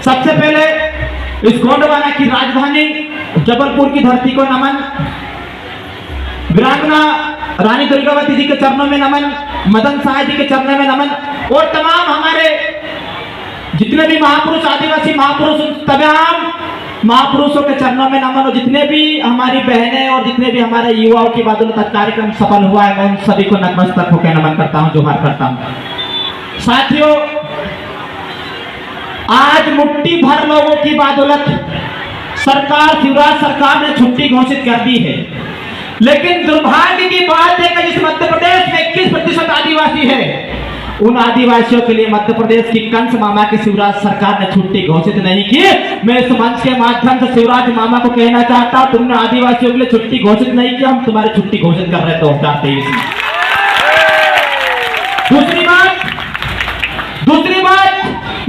सबसे पहले इस गोंडवाना की राजधानी जबलपुर की धरती को नमन, वीरांगना रानी दुर्गावती जी के चरणों में नमन, मदन शाह जी के चरणों में नमन, और तमाम हमारे जितने भी महापुरुष, आदिवासी महापुरुष, तमाम महापुरुषों के चरणों में नमन, और जितने भी हमारी बहनें और जितने भी हमारे युवाओं की बदौलत कार्यक्रम सफल हुआ है, मैं उन सभी को नतमस्तक होकर नमन करता हूं, जोहार करता हूं। साथियों, आज मुट्ठी भर लोगों की बदौलत सरकार, शिवराज सरकार ने छुट्टी घोषित कर दी है, लेकिन दुर्भाग्य की बात है कि जिस मध्य प्रदेश में 21% आदिवासी है, उन आदिवासियों के लिए मध्य प्रदेश की कंस मामा की शिवराज सरकार ने छुट्टी घोषित नहीं की। मैं इस मंच के माध्यम से शिवराज मामा को कहना चाहता हूं, तुमने आदिवासियों के लिए छुट्टी घोषित नहीं की, हम तुम्हारी छुट्टी घोषित कर रहे हैं 2023 में। दूसरी बात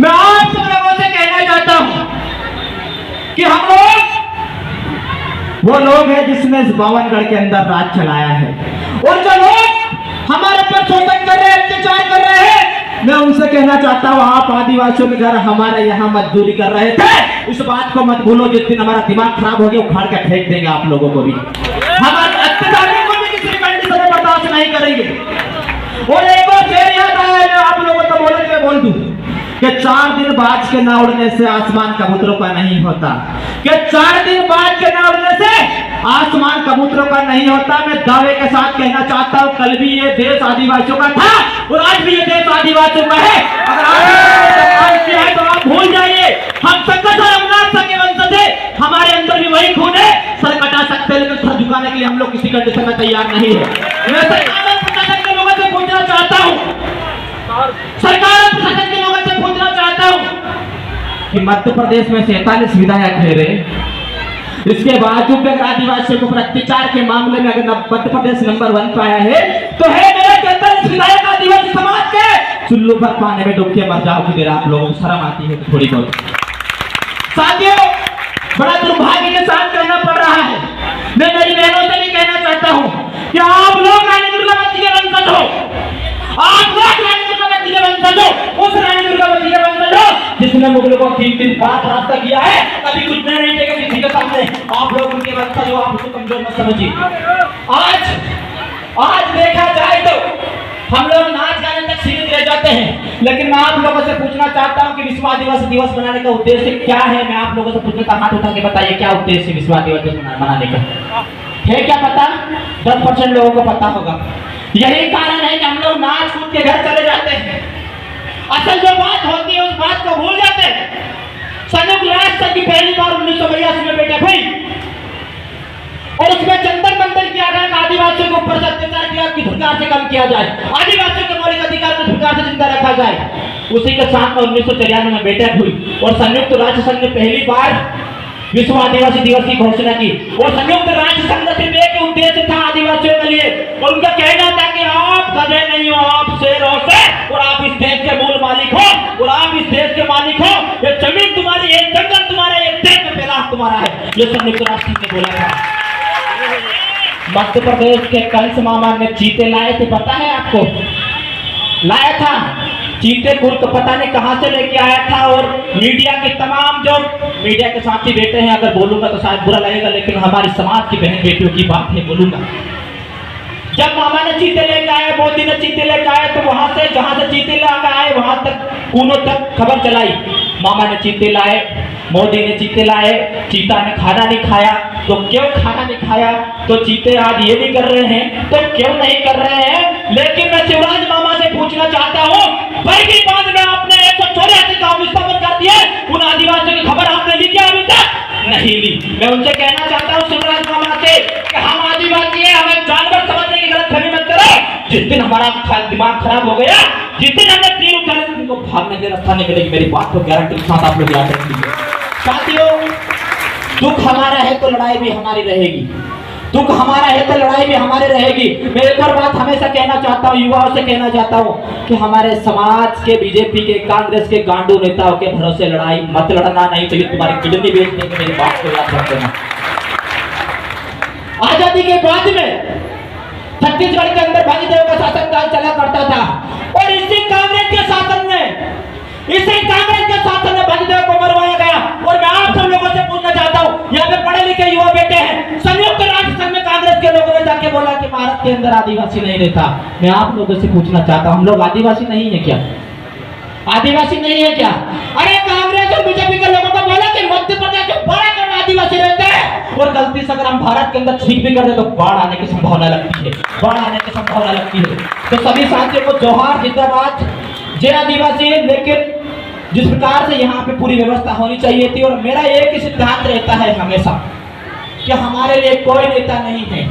मैं आप सब लोगों से कहना चाहता हूं कि हम लोग वो लोग हैं जिसने बावनगढ़ के अंदर राज चलाया है, और जो लोग हमारे पर शोषण कर रहे हैं, अत्याचार कर रहे हैं, मैं उनसे कहना चाहता हूं, आप आदिवासियों के घर हमारे यहाँ मजदूरी कर रहे थे, इस बात को मत भूलो। जिस दिन हमारा दिमाग खराब हो गया, उखाड़ के फेंक देंगे आप लोगों को भी, हमारे अत्याचारियों को भी किसी कंडीशन में बर्दाश्त नहीं करेंगे। और एक और शेर याद आया, मैं आप लोगों को बोल दूं कि 4 दिन बाज के ना उड़ने से आसमान कबूतरों का नहीं होता, कि 4 दिन बाज के ना उड़ने से आसमान कबूतरों का नहीं होता। मैं दावे के साथ कहना चाहता हूं, कल भी ये देश आदिवासियों का था और आज भी ये देश आदिवासियों का है। अगर आपने किया है तो आप भूल जाइए, हम संकट और अमनाथ के वंशज है, हमारे अंदर भी वही खून है। सर कटा सकते हैं, लेकिन सर झुकाने के लिए हम लोग किसी कंडीशन में तैयार नहीं है। मैं सरकार और प्रशासन के लोगों से पूछना चाहता हूं, सरकार और प्रशासन के लोगों से पूछना चाहता हूं कि मध्य प्रदेश में 47 विधायक है, इसके बावजूद भी अगर आदिवासियों को अत्याचार के मामले में अगर मध्य प्रदेश नंबर 1 पाया है, तो है मेरे 43 विधायक आदिवासी समाज के। चुल्लू पर पानी में डूब के मर जाओ कि आप लोगों को शर्म आती है थोड़ी बहुत। साथियों, बड़ा दुर्भाग्य के साथ कहना पड़ रहा है, मैं मेरी बहनों से भी कहना चाहता हूं कि आप लोग रानी दुर्गावती के वंशज हो, आप लोग रानी दुर्गावती के वंशज हो, उस रानी दुर्गावती के वंशज हो जिसने मुगलों को 3 बार रास्ता किया है, कभी कुछ नहीं देगा किसी के सामने। आप लोग उनके वंशज हो, आप उसको कमजोर मत समझिए। आज देखा जाए तो हम लोग नाच गाने तक सीमित रह जाते हैं, लेकिन मैं आप लोगों से पूछना चाहता हूं कि विश्व आदिवासी दिवस मनाने का उद्देश्य क्या है। मैं आप लोगों से पूछने का हाथ उठा के बताइए, क्या उद्देश्य विश्व आदिवासी दिवस मनाने का है? क्या पता? 10% लोगों को पता होगा। यही कारण है कि हम लोग नाच कूद के घर चले जाते हैं, असल जो बात होती है उस बात को भूल जाते हैं। संयुक्त राष्ट्र की पहली बार 1982 में बैठक हुई और उसमें चिंतन मंथन किया गया, आदिवासियों के ऊपर अत्याचार किया किस प्रकार से कम किया जाए, आदिवासियों के मौलिक अधिकार को किस प्रकार से जिंदा रखा जाए। उसी के साथ में 1993 में बैठक हुई और संयुक्त राष्ट्र संघ ने पहली बार विश्व आदिवासी दिवस की घोषणा की। और संयुक्त राष्ट्र संघ का सिर्फ एक उद्देश्य था आदिवासियों के लिए, और उनका कहना था कि आप गधे नहीं हो, आप शेर हो और आप इस देश के मूल मालिक हो, और आप इस देश के मालिक हो। ये जमीन तुम्हारी है, जंगल तुम्हारा है, देश में पहला तुम्हारा है, ये संयुक्त राष्ट्र ने बोला था। मध्य प्रदेश के कंस मामा ने चीते लाए थे, पता है आपको? लाया था चीते कुल तो पता नहीं कहां से लेके आया था। और मीडिया के तमाम जो मीडिया के साथी बैठे हैं, अगर बोलूंगा तो शायद बुरा लगेगा, लेकिन हमारी समाज की बहन बेटियों की बात है, बोलूंगा। जब मामा ने चीते लेकर आए, मोदी ने चीते लेकर आए, तो वहां से जहां से चीते लेकर आए वहां तक कूनों तक खबर चलाई, मामा ने चीते लाए, मोदी ने चीते लाए, चीता ने खाना नहीं खाया। तो क्यों खाना नहीं खाया? तो चीते आज ये भी कर रहे हैं, तो क्यों नहीं कर रहे हैं? लेकिन मैं शिवराज मामा से पूछना चाहता हूँ, बल्कि बाद में आपने 184 का विस्थापन कर दिया, उन आदिवासियों की खबर आपने ली क्या? अभी तक नहीं ली। मैं उनसे कहना चाहता हूँ शिवराज मामा से कि हम आदिवासी हैं, हमें जानवर समझने की गलतफहमी मत करो। जिस दिन हमारा दिमाग खराब हो गया, जिस दिन हमने तीर उठाने उनको भागने के रास्ता नहीं मिलेगी, मेरी बात को गारंटी के साथ आप लोग याद रखिए। साथियों, दुख हमारा है तो लड़ाई भी हमारी रहेगी, दुख हमारा है तो लड़ाई भी हमारी रहेगी। मैं एक और बात हमेशा कहना चाहता हूँ, युवाओं से कहना चाहता हूँ कि हमारे समाज के, बीजेपी के, कांग्रेस के गांडू नेताओं के भरोसे लड़ाई मत लड़ना, नहीं तो ये तुम्हारी किडनी बेच देंगे, मेरी बात को याद रख देना। आजादी के बाद में छत्तीसगढ़ के अंदर भाईदेव का शासनकाल चला करता था, और इसी कांग्रेस के शासन ने भाईदेव को मरवाया के अंदर आदिवासी नहीं रहता। मैं आप लोगों से पूछना चाहता हूँ, हम लोग आदिवासी नहीं है क्या? आदिवासी नहीं है क्या? अरे कांग्रेस और बीजेपी के लोगों को बोला कि मध्य प्रदेश में बड़ा करोड़ आदिवासी रहते हैं और गलती से अगर हम भारत के अंदर ठीक भी कर दे तो बाढ़ आने की संभावना लगती है, बाढ़ आने की संभावना लगती है। तो सभी साथियों को जोहार, जिंदाबाद, जय आदिवासी। लेकिन जिस प्रकार से यहाँ पे पूरी व्यवस्था होनी चाहिए थी, और मेरा एक ही सिद्धांत रहता है हमेशा कि हमारे लिए कोई नेता नहीं है,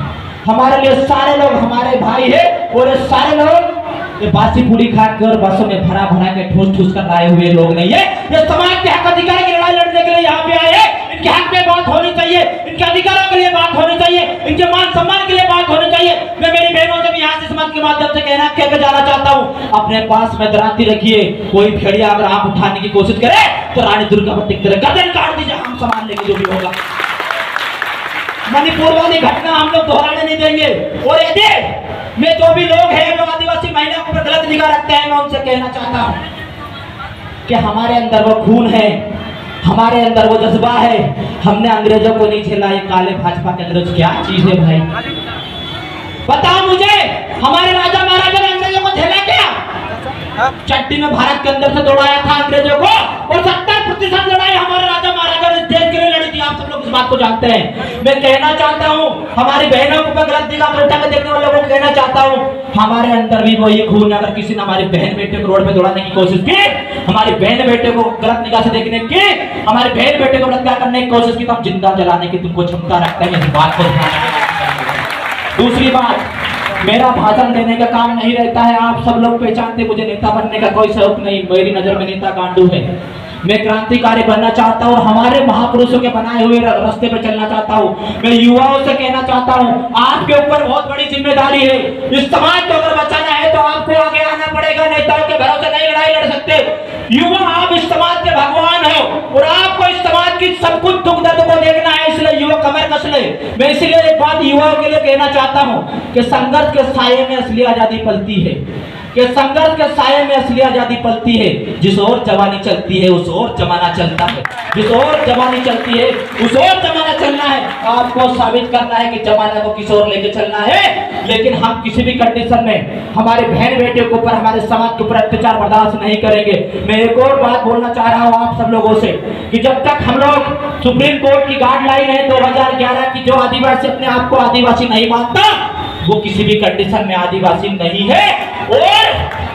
हमारे लिए सारे लोग हमारे भाई है। और ये सारे लोग ये बासी पूरी खाकर बसों में भरा भरा के ठूस ठूस कर लाए हुए लोग नहीं है। ये समाज के हक अधिकार की लड़ाई लड़ने के लिए यहाँ पे आए हैं। इनके हक में बात होनी चाहिए, इनके अधिकारों के लिए बात होनी चाहिए, इनके मान सम्मान के लिए बात होनी चाहिए। मैं मेरी बहनों से भी यहाँ से समाज के माध्यम से कहकर जाना चाहता हूँ, अपने पास में दराती रखिए। कोई भेड़िया अगर आप उठाने की कोशिश करे तो रानी दुर्गावती की तरह गर्दन काट दीजिए, हम संभाल लेंगे जो भी होगा। मणिपुर वाली घटना हम लोग दोहराने नहीं देंगे। और यदि मैं जो भी लोग हैं जो आदिवासी महिलाओं को गलत निगाह रखते हैं, मैं उनसे कहना चाहता हूं कि हमारे अंदर वो खून है, हमारे अंदर वो जज्बा है। हमने अंग्रेजों को नहीं झेला, ये काले भाजपा के अंदर क्या चीज है भाई? बताओ मुझे, हमारे राजा महाराजा ने अंग्रेजों को झेला क्या? चट्टी में भारत के अंदर से दौड़ाया था अंग्रेजों को, और 70% लड़ाई हमारे राजा महाराजा ने देश के लिए लड़ी थी। आप सब लोग इस बात को जानते हैं। मैं कहना चाहता हूँ हमारी बहनों को गलत निगाह में उठा के देखने वाले लोगों को कहना चाहता हूँ, हमारे अंदर भी वही खून। अगर किसी ने हमारी बहन बेटे को रोड पे दौड़ाने की कोशिश की, हमारी बहन बेटे को गलत निगाह से देखने की, हमारे बहन बेटे को बलात्कार करने की कोशिश की, तो हम जिंदा जलाने की तुमको क्षमता रखते हैं। इस बात को ध्यान रखना। दूसरी बात, मेरा भाषण देने का काम नहीं रहता है। आप सब लोग पहचानते, मुझे नेता बनने का कोई शौक नहीं। मेरी नजर में नेता गांडू है। मैं क्रांतिकारी बनना चाहता हूँ और हमारे महापुरुषों के बनाए हुए रास्ते पर चलना चाहता हूँ। मैं युवाओं से कहना चाहता हूँ, आपके ऊपर बहुत बड़ी जिम्मेदारी है। इस समाज को अगर बचाना है तो आपको आगे आना पड़ेगा। नेताओं के भरोसे नहीं लड़ाई लड़ सकते। युवा, आप इस समाज के भगवान हो और आपको इस समाज की सब कुछ दुख दर्द को देखना है, इसलिए युवा कमर कस ले। मैं इसलिए एक बात युवाओं के लिए कहना चाहता हूँ कि संघर्ष के साये में असली आजादी पलती है, कि संघर्ष के साये में असली आजादी पलती है। जिस ओर जवानी चलती है उस ओर जमाना चलता है, जिस ओर जवानी चलती है उस ओर जमाना चलना है। आपको साबित करना है कि जमाना को किस ओर लेके चलना है। लेकिन हम किसी भी कंडीशन में हमारे बहन बेटे के ऊपर, हमारे समाज के ऊपर अत्याचार बर्दाश्त नहीं करेंगे। मैं एक और बात बोलना चाह रहा हूँ आप सब लोगों से कि जब तक हम लोग सुप्रीम कोर्ट की गाइडलाइन है 2011 की, जो आदिवासी अपने आप को आदिवासी नहीं मानता वो किसी भी कंडीशन में आदिवासी नहीं है। और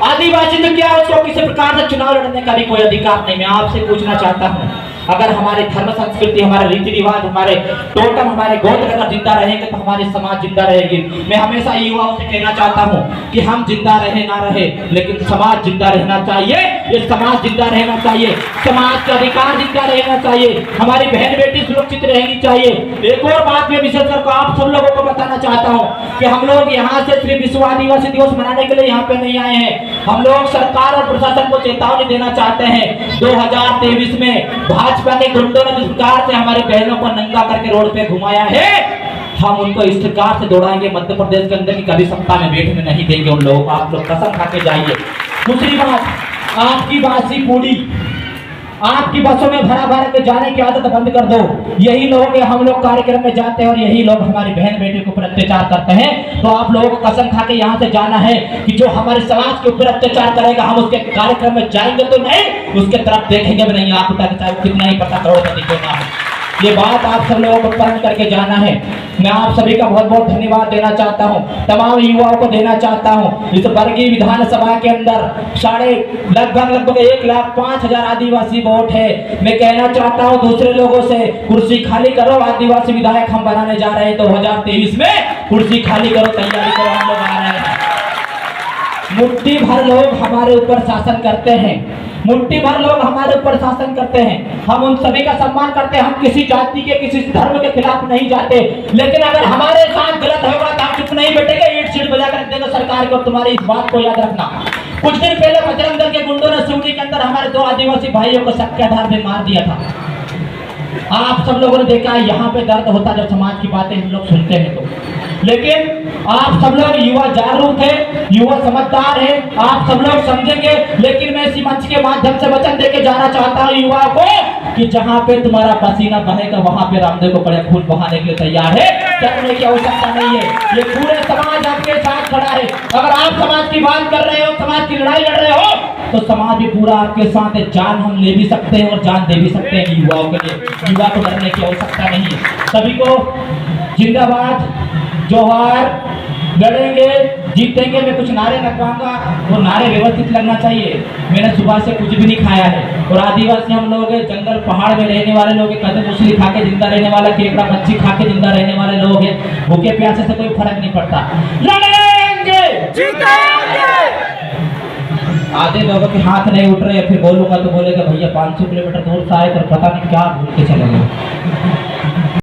आदिवासी तो क्या, उसको किसी प्रकार से चुनाव लड़ने का भी कोई अधिकार नहीं। मैं आपसे पूछना चाहता हूँ, अगर हमारे धर्म संस्कृति, हमारे रीति रिवाज, हमारे टोटम, हमारे गोत्र अगर जिंदा रहेंगे तो हमारी समाज जिंदा रहेगी। मैं हमेशा युवाओं से कहना चाहता हूँ कि हम जिंदा रहे ना रहे, लेकिन समाज जिंदा रहना चाहिए। ये समाज जिंदा रहना चाहिए, समाज के अधिकार जिंदा रहना चाहिए, हमारी बहन बेटी सुरक्षित रहनी चाहिए। एक और बात मैं विशेषकर को आप सब लोगों को बताना चाहता हूँ कि हम लोग यहाँ से सिर्फ विश्व आदिवासी दिवस मनाने के लिए यहाँ पे नहीं आए हैं। हम लोग सरकार और प्रशासन को चेतावनी देना चाहते हैं। 2023 में भाजपा के गुंडों ने जिस प्रकार से हमारी बहनों को नंगा करके रोड पे घुमाया है, हम उनको इस प्रकार से दौड़ाएंगे मध्य प्रदेश के अंदर की कभी सत्ता में बैठने नहीं देंगे उन लोगों को। आप लोग कसम खा के जाइए। दूसरी बात, आपकी बासी पूरी, आपकी बसों में भरा भरा के जाने की आदत बंद कर दो। यही लोग हम लोग कार्यक्रम में जाते हैं और यही लोग हमारी बहन बेटे के ऊपर अत्याचार करते हैं। तो आप लोगों को कसम खा के यहाँ से जाना है कि जो हमारे समाज के ऊपर अत्याचार करेगा हम उसके कार्यक्रम में जाएंगे तो नहीं, उसके तरफ देखेंगे भी नहीं। आप चाहे कितना ही पता करोड़पति क्यों ना हो, ये बात आप सब लोगों को स्मरण करके जाना है। मैं आप सभी का बहुत बहुत धन्यवाद देना चाहता हूँ, तमाम युवाओं को देना चाहता हूँ। इस बरगी विधानसभा के अंदर लगभग 1,05,000 आदिवासी वोट है। मैं कहना चाहता हूँ दूसरे लोगों से, कुर्सी खाली करो, आदिवासी विधायक हम बनाने जा रहे हैं 2023 में। कुर्सी खाली करो, तैयारी करो, हम लोग आ रहे हैं। मुट्ठी भर लोग हमारे ऊपर शासन करते हैं, मुट्ठी भर लोग हमारे ऊपर शासन करते हैं। हम उन सभी का सम्मान करते हैं, हम किसी जाति के, किसी धर्म के खिलाफ नहीं जाते। लेकिन अगर हमारे साथ गलत होगा तो हम चुप नहीं बैठेंगे, ईंट सीट बजा कर देंगे सरकार को। तुम्हारी इस बात को याद रखना। कुछ दिन पहले बजरंग दल के गुंडों ने सिवनी के अंदर हमारे 2 आदिवासी भाइयों को शक के आधार पर मार दिया था। आप सब लोगों ने देखा है, यहाँ पे दर्द होता जब समाज की बातें हम लोग सुनते हैं तो। लेकिन आप सब लोग युवा जागरूक है, युवा समझदार है, आप सब लोग समझेंगे। लेकिन मैं इसी मंच के माध्यम से वचन देके जाना चाहता हूँ युवा को कि जहाँ पे तुम्हारा पसीना बहेगा वहां पे रामदेव को बड़े खून बहाने के लिए तैयार है। डरने की आवश्यकता नहीं है। ये पूरे समाज आपके साथ खड़ा है। अगर आप समाज की बात कर रहे हो, समाज की लड़ाई लड़ रहे हो, तो समाज भी पूरा आपके साथ है। जान हम ले भी सकते हैं और जान दे भी सकते हैं युवाओं के लिए। युवा को डरने की आवश्यकता नहीं है। सभी को जिंदाबाद, जोहार, लड़ेंगे, जीतेंगे। मैं कुछ नारे लगवाऊंगा, वो नारे व्यवस्थित लगना चाहिए। मैंने सुबह से कुछ भी नहीं खाया है और आदिवासी हम लोग हैं, जंगल पहाड़ में रहने वाले लोग हैं, कदम मछली खा के जिंदा रहने वाला, केकड़ा मच्छी खा के जिंदा रहने वाले लोग हैं। भूखे प्यासे से कोई फर्क नहीं पड़ता। लड़ेंगे, जीतेंगे। आधे लोगों के हाथ नहीं उठ रहे, फिर बोलूंगा तो बोलेगा भैया 500 किलोमीटर दूर से आए तो पता नहीं क्या भूल के चले गए।